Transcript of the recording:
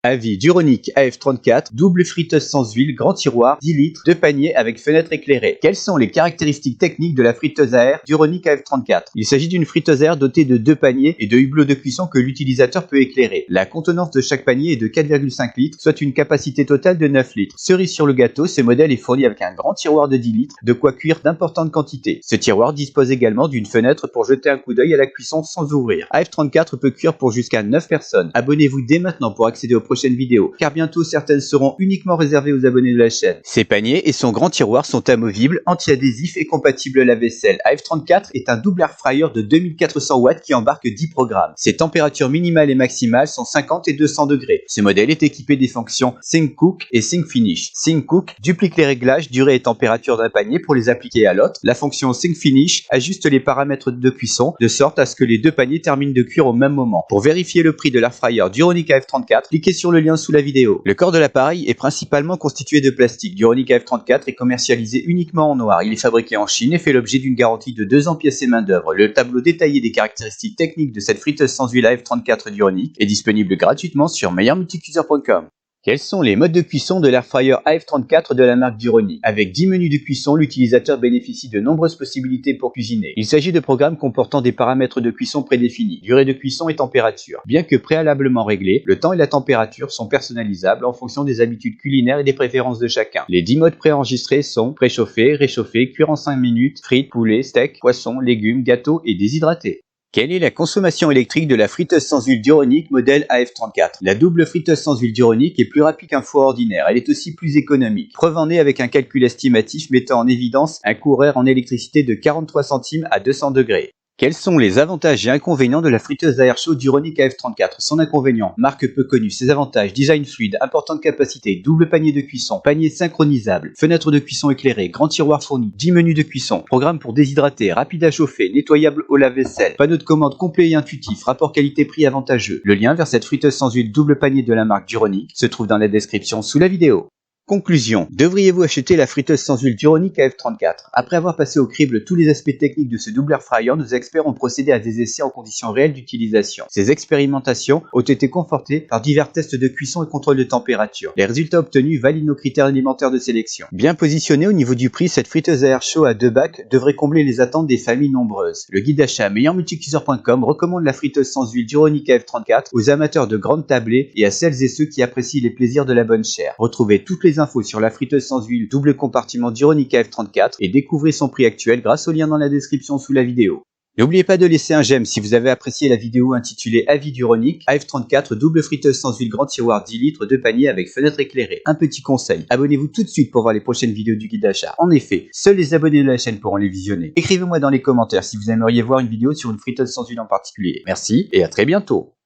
Avis Duronic AF34, double friteuse sans huile, grand tiroir, 10 litres, 2 paniers avec fenêtre éclairée. Quelles sont les caractéristiques techniques de la friteuse à air Duronic AF34? Il s'agit d'une friteuse à air dotée de 2 paniers et de hublots de cuisson que l'utilisateur peut éclairer. La contenance de chaque panier est de 4,5 litres, soit une capacité totale de 9 litres. Cerise sur le gâteau, ce modèle est fourni avec un grand tiroir de 10 litres, de quoi cuire d'importantes quantités. Ce tiroir dispose également d'une fenêtre pour jeter un coup d'œil à la cuisson sans ouvrir. AF34 peut cuire pour jusqu'à 9 personnes. Abonnez-vous dès maintenant pour accéder aux prochaines vidéos, car bientôt certaines seront uniquement réservées aux abonnés de la chaîne. Ses paniers et son grand tiroir sont amovibles, anti-adhésifs et compatibles lave-vaisselle. AF34 est un double air fryer de 2400 watts qui embarque 10 programmes. Ses températures minimales et maximales sont 50 et 200 degrés. Ce modèle est équipé des fonctions Think Cook et Think Finish. Think Cook duplique les réglages durée et température d'un panier pour les appliquer à l'autre. La fonction Think Finish ajuste les paramètres de cuisson de sorte à ce que les deux paniers terminent de cuire au même moment. Pour vérifier le prix de l'air fryer Duronic AF34, cliquez sur le lien sous la vidéo. Le corps de l'appareil est principalement constitué de plastique. Duronic AF34 est commercialisé uniquement en noir. Il est fabriqué en Chine et fait l'objet d'une garantie de 2 ans pièces et main d'œuvre. Le tableau détaillé des caractéristiques techniques de cette friteuse sans huile AF34 Duronic est disponible gratuitement sur meilleurmulticuiseur.com. Quels sont les modes de cuisson de l'air fryer AF34 de la marque Duronic? Avec 10 menus de cuisson, l'utilisateur bénéficie de nombreuses possibilités pour cuisiner. Il s'agit de programmes comportant des paramètres de cuisson prédéfinis, durée de cuisson et température. Bien que préalablement réglés, le temps et la température sont personnalisables en fonction des habitudes culinaires et des préférences de chacun. Les 10 modes préenregistrés sont préchauffer, réchauffer, cuire en 5 minutes, frites, poulet, steak, poisson, légumes, gâteaux et déshydraté. Quelle est la consommation électrique de la friteuse sans huile Duronic modèle AF34? La double friteuse sans huile Duronic est plus rapide qu'un four ordinaire, elle est aussi plus économique. Preuve en est avec un calcul estimatif mettant en évidence un coût horaire en électricité de 43 centimes à 200 degrés. Quels sont les avantages et inconvénients de la friteuse à air chaud Duronic AF34? Son inconvénient, marque peu connue. Ses avantages, design fluide, importante capacité, double panier de cuisson, panier synchronisable, fenêtre de cuisson éclairée, grand tiroir fourni, 10 menus de cuisson, programme pour déshydrater, rapide à chauffer, nettoyable au lave-vaisselle, panneau de commande complet et intuitif, rapport qualité-prix avantageux. Le lien vers cette friteuse sans huile double panier de la marque Duronic se trouve dans la description sous la vidéo. Conclusion. Devriez-vous acheter la friteuse sans huile Duronic AF34? Après avoir passé au crible tous les aspects techniques de ce double air fryer, nos experts ont procédé à des essais en conditions réelles d'utilisation. Ces expérimentations ont été confortées par divers tests de cuisson et contrôle de température. Les résultats obtenus valident nos critères alimentaires de sélection. Bien positionnée au niveau du prix, cette friteuse à air chaud à 2 bacs devrait combler les attentes des familles nombreuses. Le guide d'achat meilleurmulticuiseur.com recommande la friteuse sans huile Duronic AF34 aux amateurs de grandes tablées et à celles et ceux qui apprécient les plaisirs de la bonne chair. Retrouvez toutes les infos sur la friteuse sans huile double compartiment Duronic AF34 et découvrez son prix actuel grâce au lien dans la description sous la vidéo. N'oubliez pas de laisser un j'aime si vous avez apprécié la vidéo intitulée Avis Duronic AF34 double friteuse sans huile grand tiroir 10 litres de panier avec fenêtre éclairée. Un petit conseil, abonnez-vous tout de suite pour voir les prochaines vidéos du guide d'achat. En effet, seuls les abonnés de la chaîne pourront les visionner. Écrivez-moi dans les commentaires si vous aimeriez voir une vidéo sur une friteuse sans huile en particulier. Merci et à très bientôt.